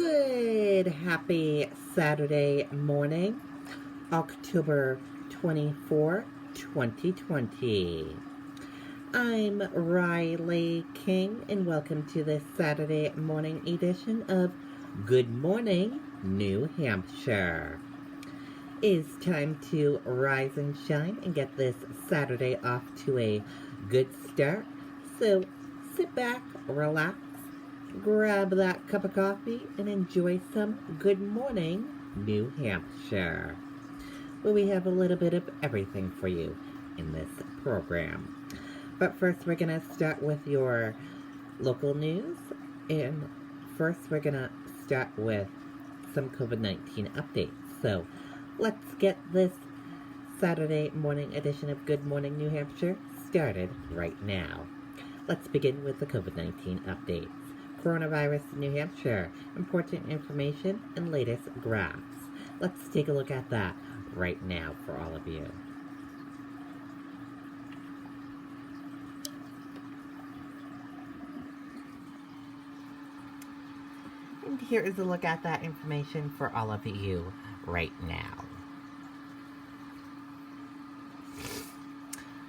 Good, happy Saturday morning, October 24, 2020. I'm Riley King, and welcome to this Saturday morning edition of Good Morning, New Hampshire. It's time to rise and shine and get this Saturday off to a good start. So sit back, relax, grab that cup of coffee, and enjoy some Good Morning, New Hampshire, where we have a little bit of everything for you in this program. But first, we're going to start with your local news. And first, we're going to start with some COVID-19 updates. So let's get this Saturday morning edition of Good Morning, New Hampshire started right now. Let's begin with the COVID-19 updates. Coronavirus in New Hampshire, important information and latest graphs. Let's take a look at that right now for all of you. And here is a look at that information for all of you right now.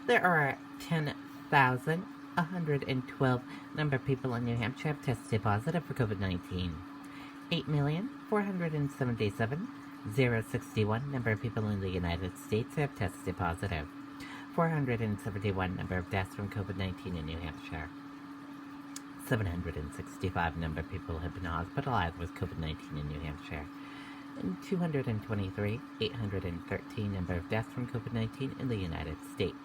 There are 10,112 number of people in New Hampshire have tested positive for COVID-19. 8,477,061 number of people in the United States have tested positive. 471 number of deaths from COVID-19 in New Hampshire. 765 number of people have been hospitalized with COVID-19 in New Hampshire. And 223,813 number of deaths from COVID-19 in the United States.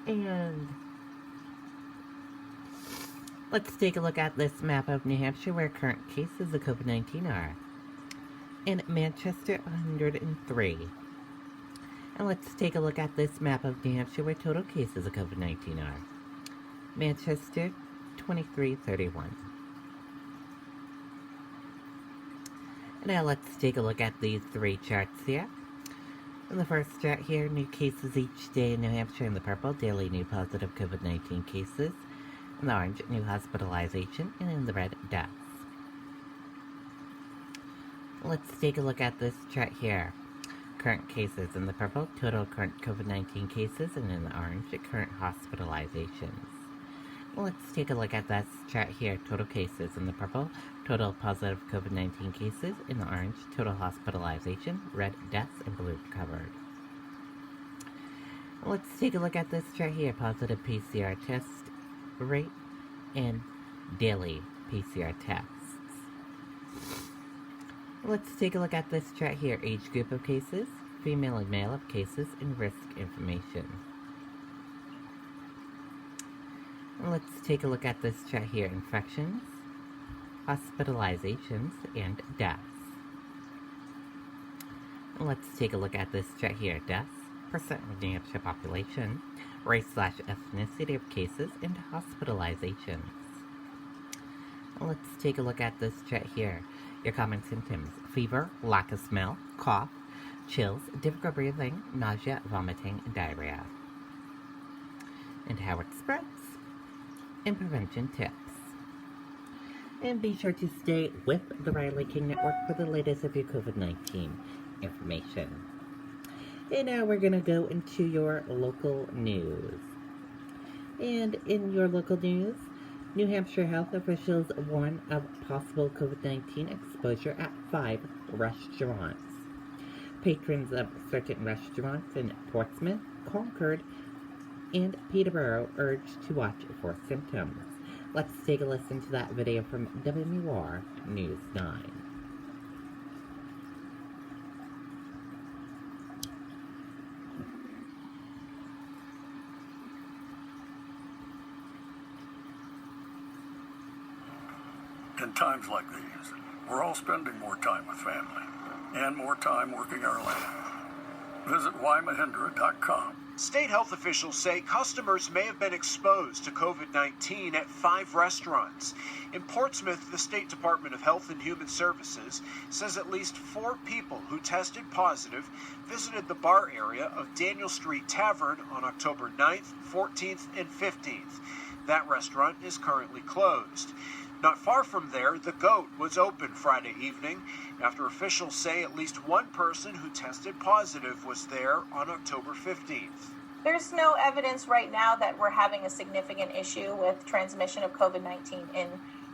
And let's take a look at this map of New Hampshire where current cases of COVID-19 are. In Manchester, 103. And let's take a look at this map of New Hampshire where total cases of COVID-19 are. Manchester, 2331. Now let's take a look at these three charts here. In the first chart here, new cases each day in New Hampshire in the purple, daily new positive COVID-19 cases. In the orange, new hospitalization, and in the red, deaths. Let's take a look at this chart here. Current cases in the purple, total current COVID-19 cases, and in the orange, current hospitalizations. Let's take a look at this chart here. Total cases in the purple, total positive COVID-19 cases, in the orange, total hospitalization, red, deaths, and blue, recovered. Let's take a look at this chart here. Positive PCR test rate and daily PCR tests. Let's take a look at this chart here. Age group of cases, female and male of cases, and risk information. Let's take a look at this chart here. Infections, hospitalizations, and deaths. Let's take a look at this chart here. Deaths, percent of New Hampshire population, race/ethnicity of cases, and hospitalizations. Let's take a look at this chart here. Your common symptoms: fever, lack of smell, cough, chills, difficult breathing, nausea, vomiting, and diarrhea. And how it spreads, and prevention tips. And be sure to stay with the Riley King Network for the latest of your COVID-19 information. And now we're going to go into your local news. And in your local news, New Hampshire health officials warn of possible COVID-19 exposure at 5 restaurants. Patrons of certain restaurants in Portsmouth, Concord, and Peterborough urged to watch for symptoms. Let's take a listen to that video from WR News 9. In times like these, we're all spending more time with family and more time working our land. Visit ymahindra.com. State health officials say customers may have been exposed to COVID-19 at 5 restaurants. In Portsmouth, the State Department of Health and Human Services says at least 4 people who tested positive visited the bar area of Daniel Street Tavern on October 9th, 14th, and 15th. That restaurant is currently closed. Not far from there, the Goat was open Friday evening after officials say at least one person who tested positive was there on October 15th. There's no evidence right now that we're having a significant issue with transmission of COVID-19 in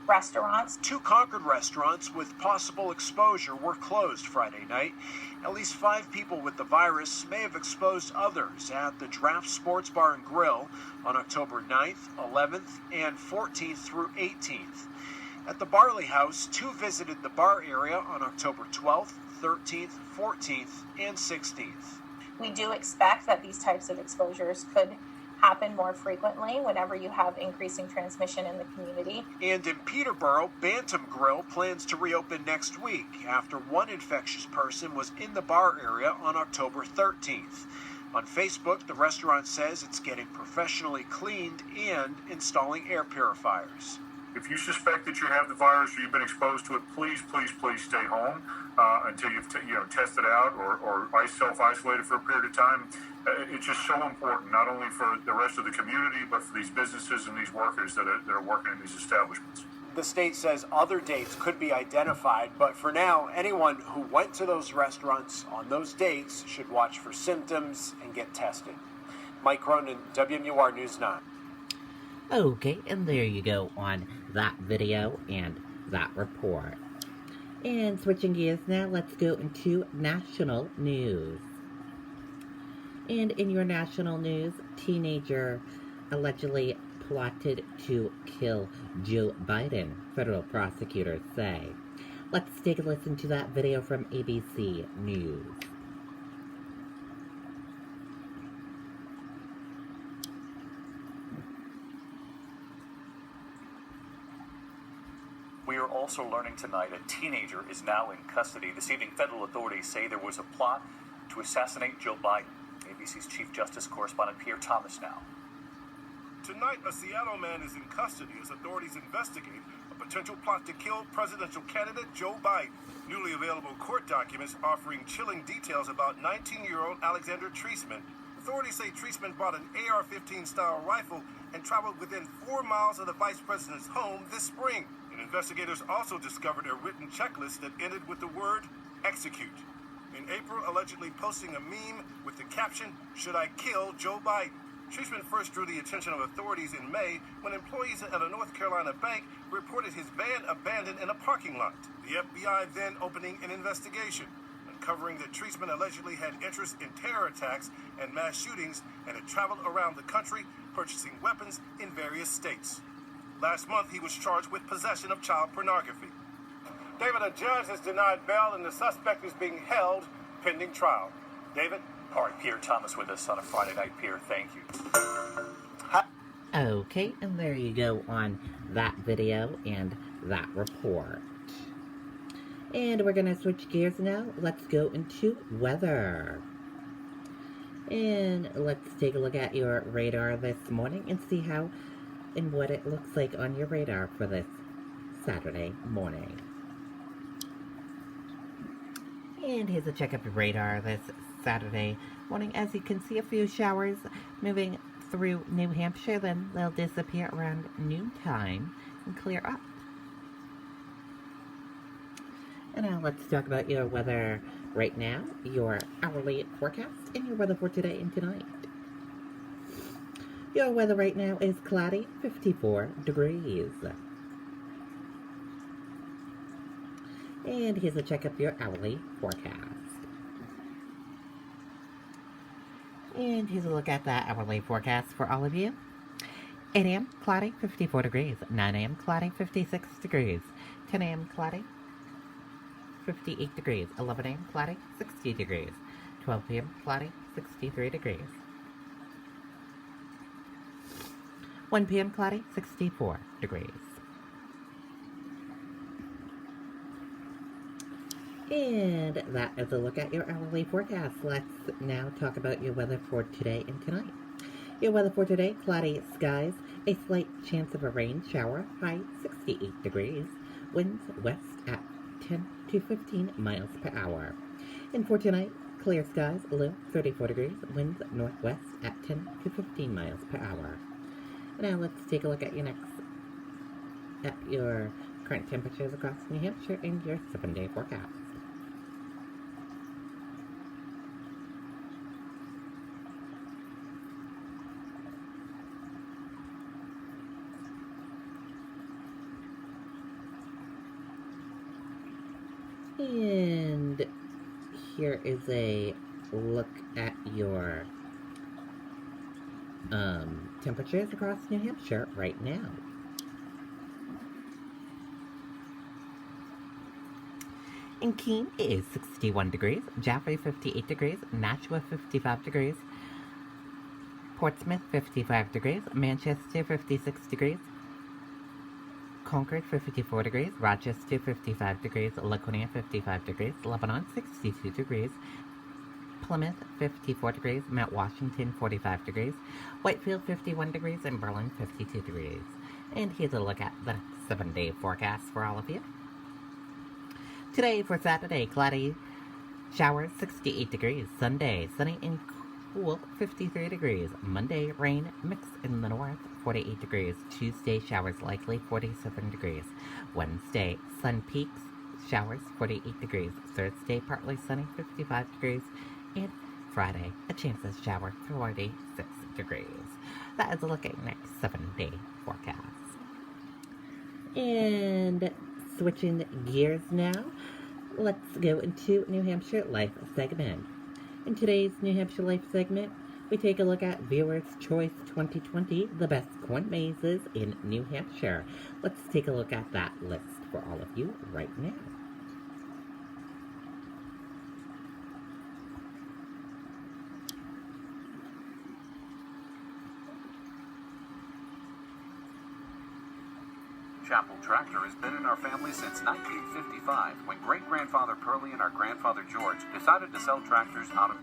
restaurants. 2 Concord restaurants with possible exposure were closed Friday night. At least 5 people with the virus may have exposed others at the Draft Sports Bar and Grill on October 9th, 11th, and 14th through 18th. At the Barley House, 2 visited the bar area on October 12th, 13th, 14th, and 16th. We do expect that these types of exposures could happen more frequently whenever you have increasing transmission in the community. And in Peterborough, Bantam Grill plans to reopen next week after one infectious person was in the bar area on October 13th. On Facebook, the restaurant says it's getting professionally cleaned and installing air purifiers. If you suspect that you have the virus or you've been exposed to it, please stay home until you've tested out or self-isolated for a period of time. It's just so important, not only for the rest of the community, but for these businesses and these workers that are working in these establishments. The state says other dates could be identified, but for now, anyone who went to those restaurants on those dates should watch for symptoms and get tested. Mike Cronin, WMUR News 9. Okay, and there you go on that video and that report. And switching gears now, let's go into national news. And in your national news, teenager allegedly plotted to kill Joe Biden, federal prosecutors say. Let's take a listen to that video from ABC News. We are also learning tonight a teenager is now in custody. This evening, federal authorities say there was a plot to assassinate Joe Biden. ABC's Chief Justice correspondent Pierre Thomas now. Tonight, a Seattle man is in custody as authorities investigate a potential plot to kill presidential candidate Joe Biden. Newly available court documents offering chilling details about 19-year-old Alexander Treisman. Authorities say Treisman bought an AR-15 style rifle and traveled within 4 miles of the vice president's home this spring. And investigators also discovered a written checklist that ended with the word execute. In April, allegedly posting a meme with the caption, "Should I kill Joe Biden?" Treisman first drew the attention of authorities in May when employees at a North Carolina bank reported his van abandoned in a parking lot. The FBI then opening an investigation, uncovering that Treisman allegedly had interest in terror attacks and mass shootings and had traveled around the country purchasing weapons in various states. Last month, he was charged with possession of child pornography. David, a judge has denied bail and the suspect is being held pending trial. David? All right, Pierre Thomas with us on a Friday night. Pierre, thank you. Okay, and there you go on that video and that report. And we're going to switch gears now. Let's go into weather. And let's take a look at your radar this morning and see how and what it looks like on your radar for this Saturday morning. And here's a check of your radar this Saturday morning. As you can see, a few showers moving through New Hampshire, then they'll disappear around noontime and clear up. And now let's talk about your weather right now, your hourly forecast, and your weather for today and tonight. Your weather right now is cloudy, 54 degrees. And here's a check of your hourly forecast. And here's a look at that hourly forecast for all of you. 8 a.m. cloudy, 54 degrees. 9 a.m. cloudy, 56 degrees. 10 a.m. cloudy, 58 degrees. 11 a.m. cloudy, 60 degrees. 12 p.m. cloudy, 63 degrees. 1 p.m. cloudy, 64 degrees. And that is a look at your hourly forecast. Let's now talk about your weather for today and tonight. Your weather for today, cloudy skies, a slight chance of a rain shower, high 68 degrees, winds west at 10 to 15 miles per hour. And for tonight, clear skies, low 34 degrees, winds northwest at 10 to 15 miles per hour. Now let's take a look at your current temperatures across New Hampshire, and your 7-day forecast. And here is a look at your temperatures across New Hampshire right now. In Keene, it is 61 degrees, Jaffrey 58 degrees, Nashua 55 degrees, Portsmouth 55 degrees, Manchester 56 degrees, Concord 54 degrees, Rochester 55 degrees, Laconia 55 degrees, Lebanon 62 degrees, Plymouth 54 degrees, Mount Washington 45 degrees, Whitefield 51 degrees, and Berlin 52 degrees. And here's a look at the 7-day forecast for all of you. Today for Saturday, cloudy, showers 68 degrees. Sunday, sunny and cool 53 degrees. Monday, rain, mix in the north 48 degrees. Tuesday, showers likely 47 degrees. Wednesday, sun peaks, showers 48 degrees. Thursday, partly sunny 55 degrees. And Friday, a chance of shower 46 degrees. That is a look at your next 7-day forecast. And switching gears now, let's go into New Hampshire Life segment. In today's New Hampshire Life segment, we take a look at Viewer's Choice 2020, the best corn mazes in New Hampshire. Let's take a look at that list for all of you right now. Chapel Tractor has been in our family since 1955, when great-grandfather Pearlie and our grandfather George decided to sell tractors out of...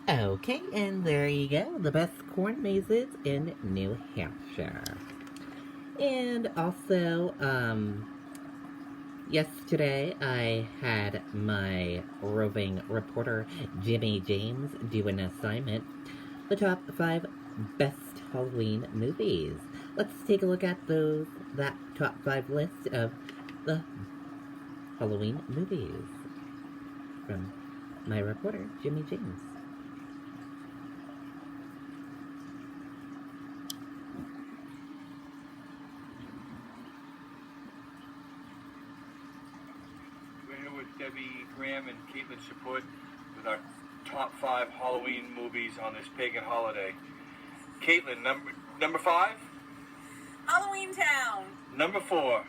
Okay, and there you go, the best corn mazes in New Hampshire. And also, yesterday I had my roving reporter Jimmy James do an assignment, the top 5 best Halloween movies. Let's take a look at that top 5 list of the Halloween movies from my reporter Jimmy James. Debbie Graham and Caitlin Chaput with our top 5 Halloween movies on this pagan holiday. Caitlin, number 5? Halloween Town. Number 4?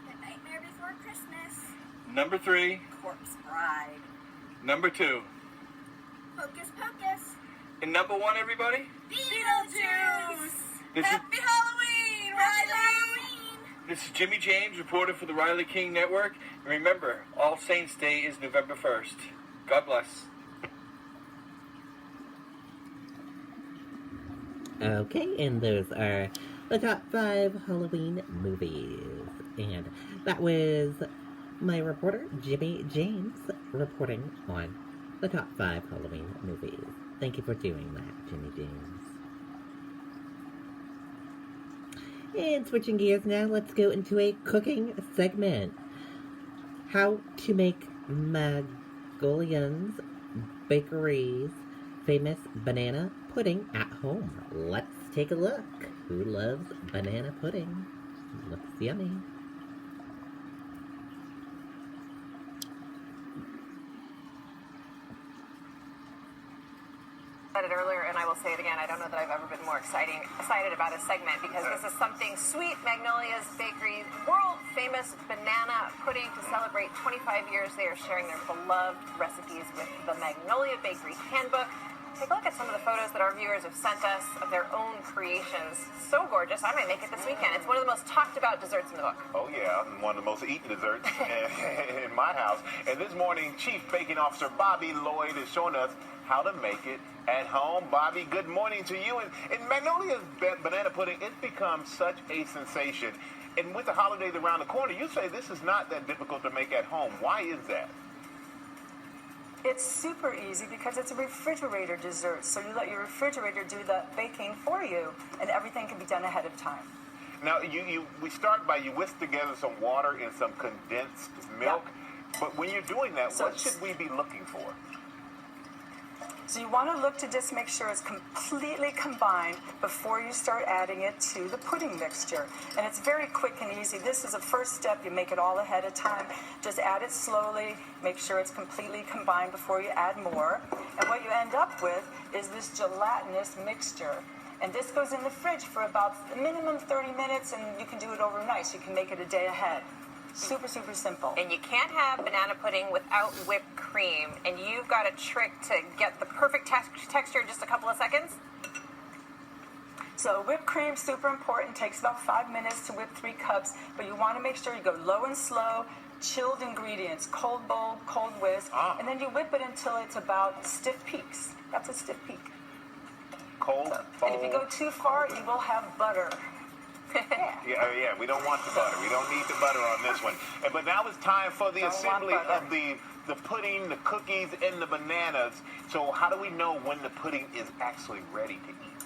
The Nightmare Before Christmas. Number 3? Corpse Bride. Number 2? Hocus Pocus. And number 1, everybody? Beetlejuice. Happy Halloween, Riley. This is Jimmy James, reporter for the Riley King Network. And remember, All Saints Day is November 1st. God bless. Okay, and those are the top 5 Halloween movies. And that was my reporter, Jimmy James, reporting on the top 5 Halloween movies. Thank you for doing that, Jimmy James. And switching gears now, let's go into a cooking segment. How to make Magolian's Bakery's famous banana pudding at home. Let's take a look. Who loves banana pudding? Looks yummy. Said it earlier, and I will will say it again. I don't know that I've ever been more excited about a segment because this is something sweet. Magnolia's Bakery, world famous banana pudding to celebrate 25 years. They are sharing their beloved recipes with the Magnolia Bakery Handbook. Take a look at some of the photos that our viewers have sent us of their own creations. So gorgeous. I might make it this weekend. It's one of the most talked about desserts in the book. Oh, yeah. One of the most eaten desserts in my house. And this morning, Chief Baking Officer Bobby Lloyd is showing us how to make it at home. Bobby, good morning to you. And Magnolia's banana pudding, it's become such a sensation. And with the holidays around the corner, you say this is not that difficult to make at home. Why is that? It's super easy because it's a refrigerator dessert. So you let your refrigerator do the baking for you, and everything can be done ahead of time. Now, we start by you whisk together some water and some condensed milk. Yep. But when you're doing that, what should we be looking for? So you want to look to just make sure it's completely combined before you start adding it to the pudding mixture. And it's very quick and easy. This is a first step. You make it all ahead of time. Just add it slowly. Make sure it's completely combined before you add more. And what you end up with is this gelatinous mixture. And this goes in the fridge for about a minimum 30 minutes, and you can do it overnight. So you can make it a day ahead. Super, super simple. And you can't have banana pudding without whipped cream. And you've got a trick to get the perfect texture in just a couple of seconds. So whipped cream, super important. Takes about 5 minutes to whip 3 cups. But you want to make sure you go low and slow. Chilled ingredients, cold bowl, cold whisk. And then you whip it until it's about stiff peaks. That's a stiff peak. Cold bowl. And if you go too far, you will have butter. Yeah, we don't want the butter. We don't need the butter on this one. But now it's time for the assembly of the pudding, the cookies, and the bananas. So how do we know when the pudding is actually ready to eat?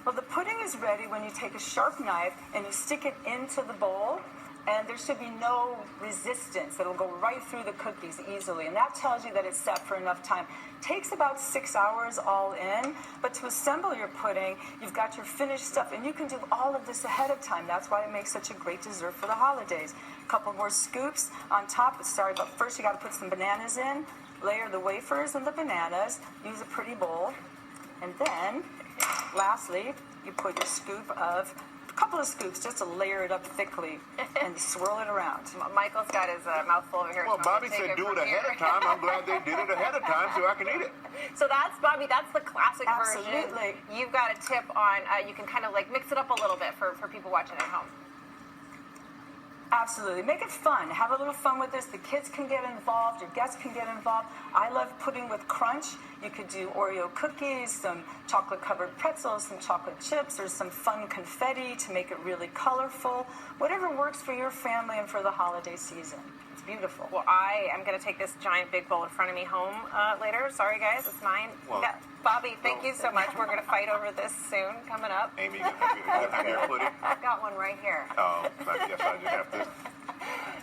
Well, the pudding is ready when you take a sharp knife and you stick it into the bowl, and there should be no resistance. It'll go right through the cookies easily, and that tells you that it's set for enough time. Takes about 6 hours all in, but to assemble your pudding, you've got your finished stuff, and you can do all of this ahead of time. That's why it makes such a great dessert for the holidays. A couple more scoops on top. But first you got to put some bananas in, layer the wafers and the bananas, use a pretty bowl, and then, lastly, you put your scoop of couple of scoops just to layer it up thickly and swirl it around. Michael's got his mouthful over here. Well, Bobby said do it ahead of time. I'm glad they did it ahead of time so I can eat it. So that's, Bobby, that's the classic version. Absolutely. You've got a tip on, you can kind of like mix it up a little bit for people watching at home. Absolutely. Make it fun. Have a little fun with this. The kids can get involved. Your guests can get involved. I love pudding with crunch. You could do Oreo cookies, some chocolate-covered pretzels, some chocolate chips, or some fun confetti to make it really colorful. Whatever works for your family and for the holiday season. It's beautiful. Well, I am going to take this giant big bowl in front of me home later. Sorry, guys. It's mine. Well, Bobby, thank you so much. We're going to fight over this soon, coming up. Amy, you have your pudding? I've got one right here. Oh, I guess I just have to.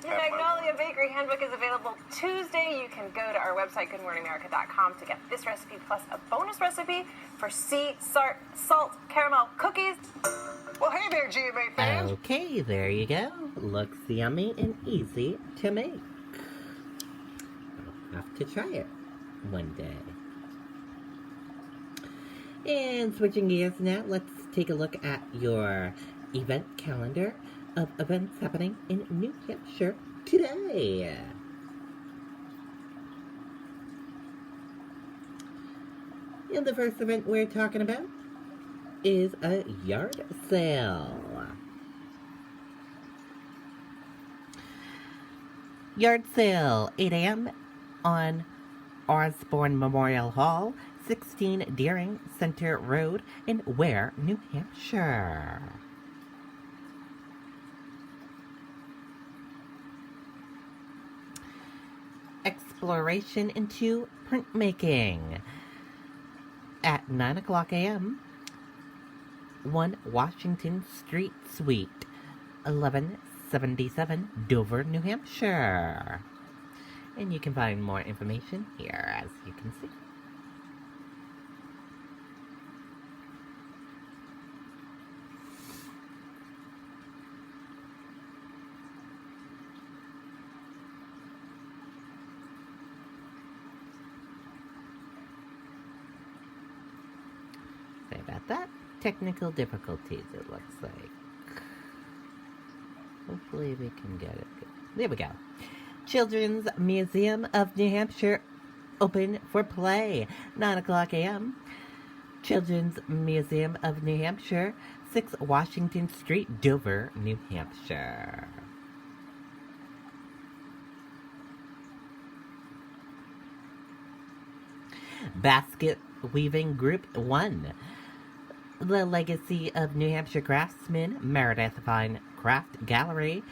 The Magnolia Bakery Handbook is available Tuesday. You can go to our website, goodmorningamerica.com, to get this recipe plus a bonus recipe for sea salt caramel cookies. Well, hey there, GMA fans. Okay, there you go. Looks yummy and easy to make. I'll have to try it one day. And switching gears now, let's take a look at your event calendar of events happening in New Hampshire today. And the first event we're talking about is a yard sale. Yard sale, 8 a.m. on Osborne Memorial Hall, 16 Deering Center Road in Ware, New Hampshire. Exploration into printmaking at 9 o'clock a.m. 1 Washington Street Suite, 1177 Dover, New Hampshire. And you can find more information here, as you can see. technical difficulties, it looks like. Hopefully we can get it. There we go. Children's Museum of New Hampshire open for play, 9 o'clock a.m. Children's Museum of New Hampshire, 6 Washington Street, Dover, New Hampshire. Basket Weaving Group 1. The Legacy of New Hampshire Craftsman, Meredith Fine Craft Gallery,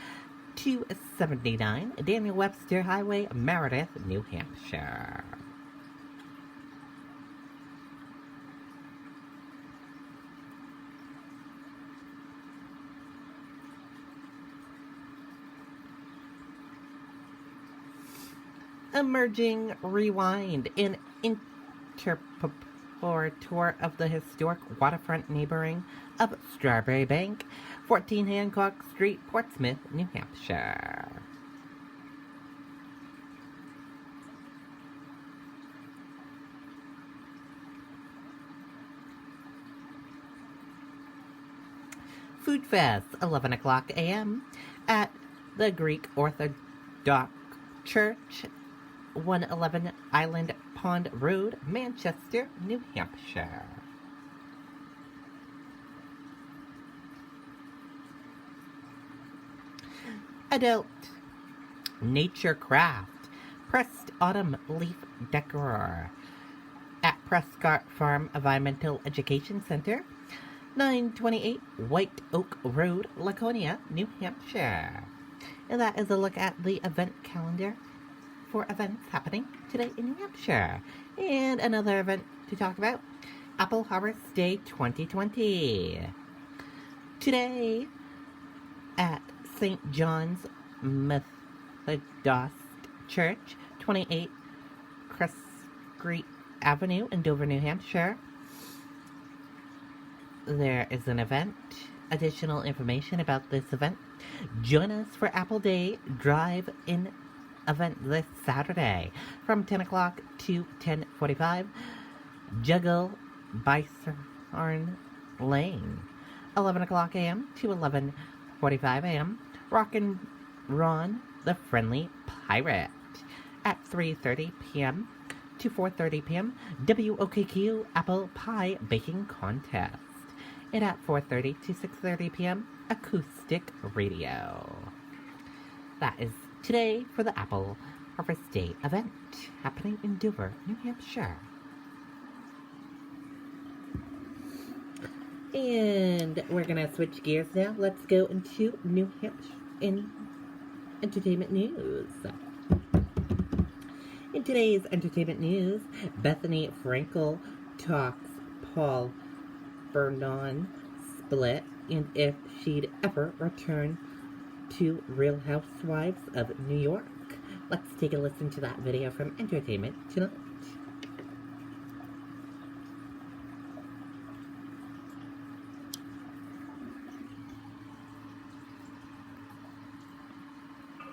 279 Daniel Webster Highway, Meredith, New Hampshire. Emerging Rewind, an interpreter tour of the historic waterfront neighboring of Strawberry Bank, 14 Hancock Street, Portsmouth, New Hampshire. Food Fest, 11 o'clock a.m. at the Greek Orthodox Church, 111 Island Pond Road, Manchester, New Hampshire. Adult Nature Craft, Pressed Autumn Leaf Decor at Prescott Farm Environmental Education Center, 928 White Oak Road, Laconia, New Hampshire. And that is a look at the event calendar for events happening today in New Hampshire. And another event to talk about, Apple Harvest Day 2020. Today at St. John's Methodist Church, 28 Crescent Avenue in Dover, New Hampshire. There is an event. Additional information about this event. Join us for Apple Day Drive-In event this Saturday from 10 o'clock to 10:45. Juggle Bysarn Lane, 11 o'clock a.m. to 11:45 a.m. Rock and Ron the Friendly Pirate at 3:30 p.m. to 4:30 p.m. WOKQ Apple Pie Baking Contest. And at 4:30 to 6:30 p.m. Acoustic Radio. That is today for the Apple Harvest Day event happening in Dover, New Hampshire. And we're going to switch gears now. Let's go into New Hampshire in entertainment news. In today's entertainment news, Bethenny Frankel talks Paul Vernon split and if she'd ever return to Real Housewives of New York. Let's take a listen to that video from Entertainment Tonight.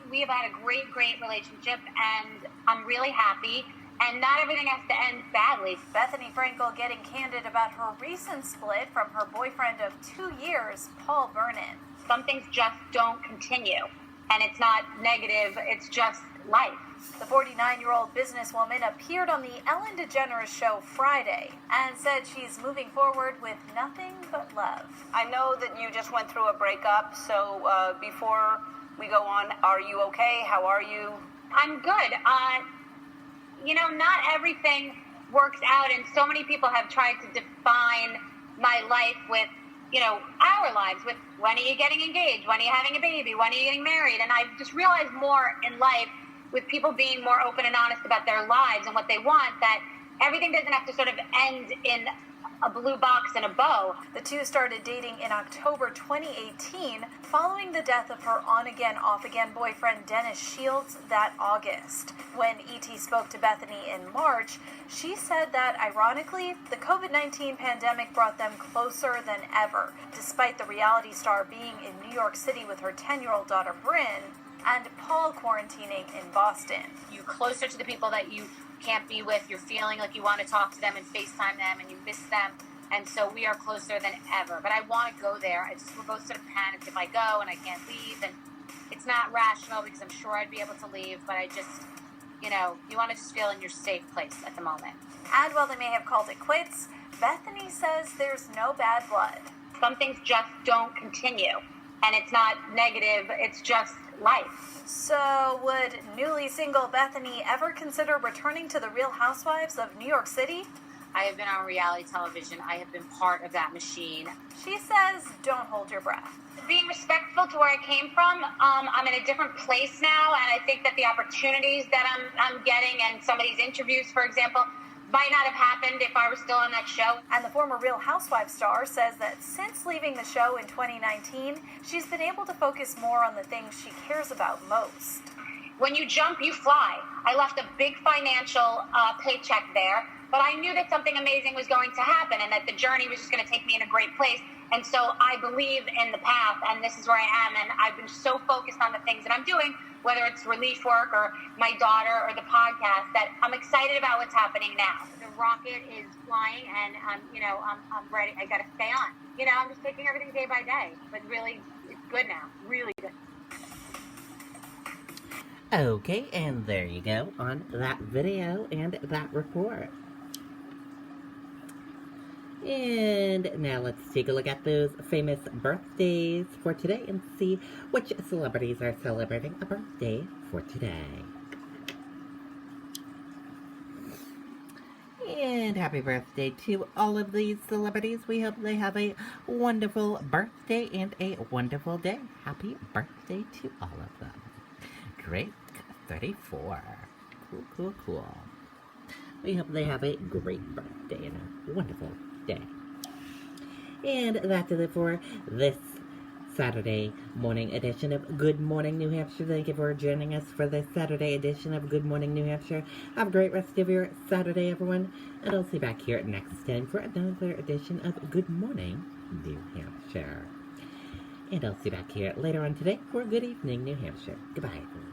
We have had a great relationship, and I'm really happy. And not everything has to end badly. Bethenny Frankel getting candid about her recent split from her boyfriend of 2 years, Paul Vernon. Some things just don't continue. And it's not negative, it's just life. The 49-year-old businesswoman appeared on the Ellen DeGeneres show Friday and said she's moving forward with nothing but love. I know that you just went through a breakup, so before we go on, are you okay? How are you? I'm good. Not everything works out, and so many people have tried to define my life with, our lives, with when are you getting engaged, when are you having a baby, when are you getting married, and I've just realized more in life with people being more open and honest about their lives and what they want, that everything doesn't have to sort of end in a blue box and a bow. The two started dating in October 2018, following the death of her on-again, off-again boyfriend Dennis Shields that August. When E.T. spoke to Bethenny in March, she said that, ironically, the COVID-19 pandemic brought them closer than ever, despite the reality star being in New York City with her 10-year-old daughter Bryn, and Paul quarantining in Boston. You're closer to the people that you can't be with. You're feeling like you want to talk to them and FaceTime them and you miss them. And so we are closer than ever. But I want to go there. We're both sort of panicked if I go and I can't leave. And it's not rational because I'm sure I'd be able to leave. But I just, you want to just feel in your safe place at the moment. And while they may have called it quits, Bethenny says there's no bad blood. Some things just don't continue. And it's not negative. It's just life. So would newly single Bethenny ever consider returning to the Real Housewives of New York City? I have been on reality television. I have been part of that machine. She says, don't hold your breath. Being respectful to where I came from, I'm in a different place now, and I think that the opportunities that I'm getting and some of these interviews, for example, might not have happened if I was still on that show. And the former Real Housewives star says that since leaving the show in 2019, she's been able to focus more on the things she cares about most. When you jump, you fly. I left a big financial paycheck there, but I knew that something amazing was going to happen and that the journey was just going to take me in a great place. And so I believe in the path, and this is where I am. And I've been so focused on the things that I'm doing, whether it's relief work or my daughter or the podcast, that I'm excited about what's happening now. The rocket is flying, and I'm ready. I got to stay on. I'm just taking everything day by day. But really, it's good now. Really good. Okay, and there you go on that video and that report. And now let's take a look at those famous birthdays for today and see which celebrities are celebrating a birthday for today. And happy birthday to all of these celebrities. We hope they have a wonderful birthday and a wonderful day. Happy birthday to all of them. Great 34. Cool. We hope they have a great birthday and a wonderful day. And that does it for this Saturday morning edition of Good Morning New Hampshire. Thank you for joining us for this Saturday edition of Good Morning New Hampshire. Have a great rest of your Saturday, everyone. And I'll see you back here next time for another edition of Good Morning New Hampshire. And I'll see you back here later on today for Good Evening New Hampshire. Goodbye, everyone.